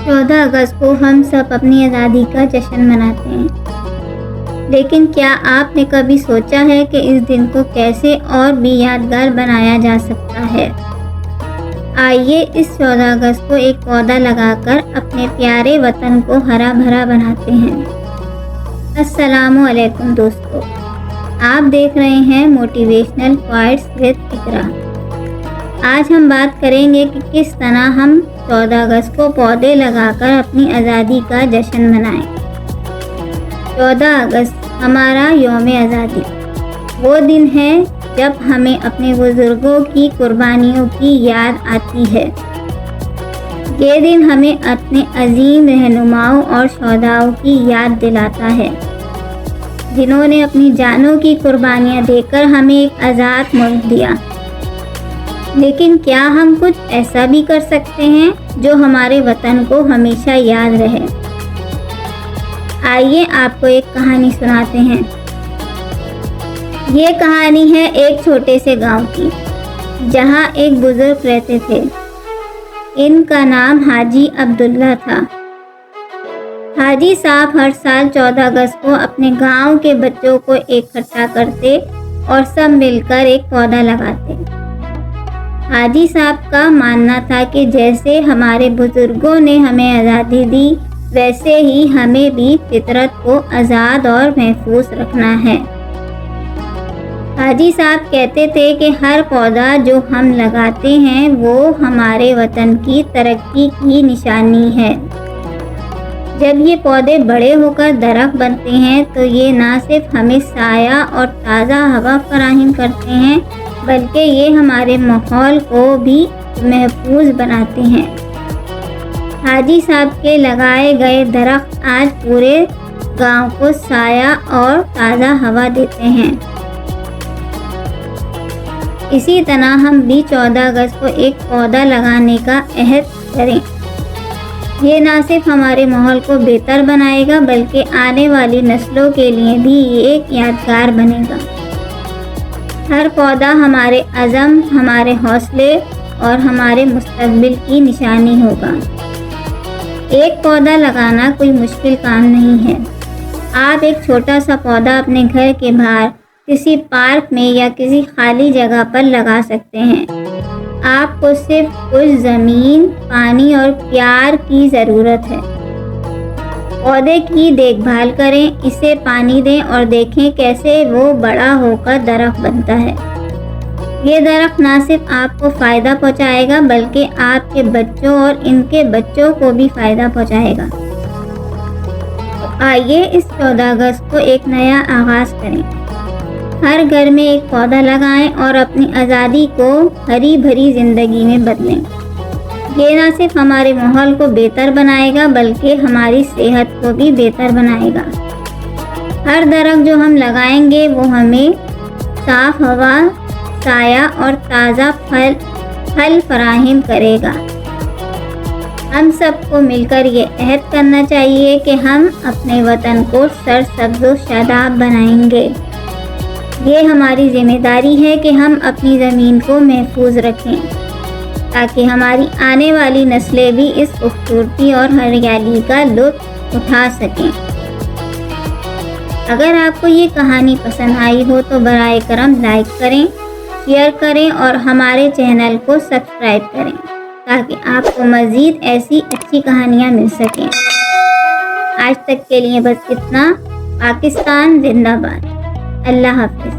14 اگست کو ہم سب اپنی آزادی کا جشن مناتے ہیں، لیکن کیا آپ نے کبھی سوچا ہے کہ اس دن کو کیسے اور بھی یادگار بنایا جا سکتا ہے؟ آئیے اس 14 اگست کو ایک پودا لگا کر اپنے پیارے وطن کو ہرا بھرا بناتے ہیں۔ السلام علیکم دوستو، آپ دیکھ رہے ہیں موٹیویشنل کوٹس ود اقرا۔ آج ہم بات کریں گے کہ کس طرح ہم 14 اگست کو پودے لگا کر اپنی آزادی کا جشن منائیں۔ 14 اگست ہمارا یوم آزادی، وہ دن ہے جب ہمیں اپنے بزرگوں کی قربانیوں کی یاد آتی ہے۔ یہ دن ہمیں اپنے عظیم رہنماؤں اور شہداؤں کی یاد دلاتا ہے، جنہوں نے اپنی جانوں کی قربانیاں دے کر ہمیں ایک آزاد ملک دیا۔ لیکن کیا ہم کچھ ایسا بھی کر سکتے ہیں جو ہمارے وطن کو ہمیشہ یاد رہے؟ آئیے آپ کو ایک کہانی سناتے ہیں۔ یہ کہانی ہے ایک چھوٹے سے گاؤں کی، جہاں ایک بزرگ رہتے تھے۔ ان کا نام حاجی عبداللہ تھا۔ حاجی صاحب ہر سال 14 اگست کو اپنے گاؤں کے بچوں کو اکٹھا کرتے اور سب مل کر ایک پودا لگاتے۔ حاجی صاحب کا ماننا تھا کہ جیسے ہمارے بزرگوں نے ہمیں آزادی دی، ویسے ہی ہمیں بھی فطرت کو آزاد اور محفوظ رکھنا ہے۔ حاجی صاحب کہتے تھے کہ ہر پودا جو ہم لگاتے ہیں وہ ہمارے وطن کی ترقی کی نشانی ہے۔ جب یہ پودے بڑے ہو کر درخت بنتے ہیں تو یہ نہ صرف ہمیں سایہ اور تازہ ہوا فراہم کرتے ہیں، بلکہ یہ ہمارے ماحول کو بھی محفوظ بناتے ہیں۔ حاجی صاحب کے لگائے گئے درخت آج پورے گاؤں کو سایہ اور تازہ ہوا دیتے ہیں۔ اسی طرح ہم بھی 14 اگست کو ایک پودا لگانے کا عہد کریں۔ یہ نہ صرف ہمارے ماحول کو بہتر بنائے گا، بلکہ آنے والی نسلوں کے لیے بھی یہ ایک یادگار بنے گا۔ ہر پودا ہمارے عزم، ہمارے حوصلے اور ہمارے مستقبل کی نشانی ہوگا۔ ایک پودا لگانا کوئی مشکل کام نہیں ہے۔ آپ ایک چھوٹا سا پودا اپنے گھر کے باہر کسی پارک میں یا کسی خالی جگہ پر لگا سکتے ہیں۔ آپ کو صرف کچھ زمین، پانی اور پیار کی ضرورت ہے۔ پودے کی دیکھ بھال کریں، اسے پانی دیں اور دیکھیں کیسے وہ بڑا ہو کر درخت بنتا ہے۔ یہ درخت نہ صرف آپ کو فائدہ پہنچائے گا، بلکہ آپ کے بچوں اور ان کے بچوں کو بھی فائدہ پہنچائے گا۔ آئیے اس 14 اگست کو ایک نیا آغاز کریں۔ ہر گھر میں ایک پودا لگائیں اور اپنی آزادی کو ہری بھری زندگی میں بدلیں۔ یہ نہ صرف ہمارے ماحول کو بہتر بنائے گا، بلکہ ہماری صحت کو بھی بہتر بنائے گا۔ ہر درخت جو ہم لگائیں گے وہ ہمیں صاف ہوا، سایہ اور تازہ پھل فراہم کرے گا۔ ہم سب کو مل کر یہ عہد کرنا چاہیے کہ ہم اپنے وطن کو سرسبز و شاداب بنائیں گے۔ یہ ہماری ذمہ داری ہے کہ ہم اپنی زمین کو محفوظ رکھیں، تاکہ ہماری آنے والی نسلیں بھی اس خوبصورتی اور ہریالی کا لطف اٹھا سکیں۔ اگر آپ کو یہ کہانی پسند آئی ہو تو براہ کرم لائک کریں، شیئر کریں اور ہمارے چینل کو سبسکرائب کریں، تاکہ آپ کو مزید ایسی اچھی کہانیاں مل سکیں۔ آج تک کے لیے بس اتنا۔ پاکستان زندہ باد۔ اللہ حافظ۔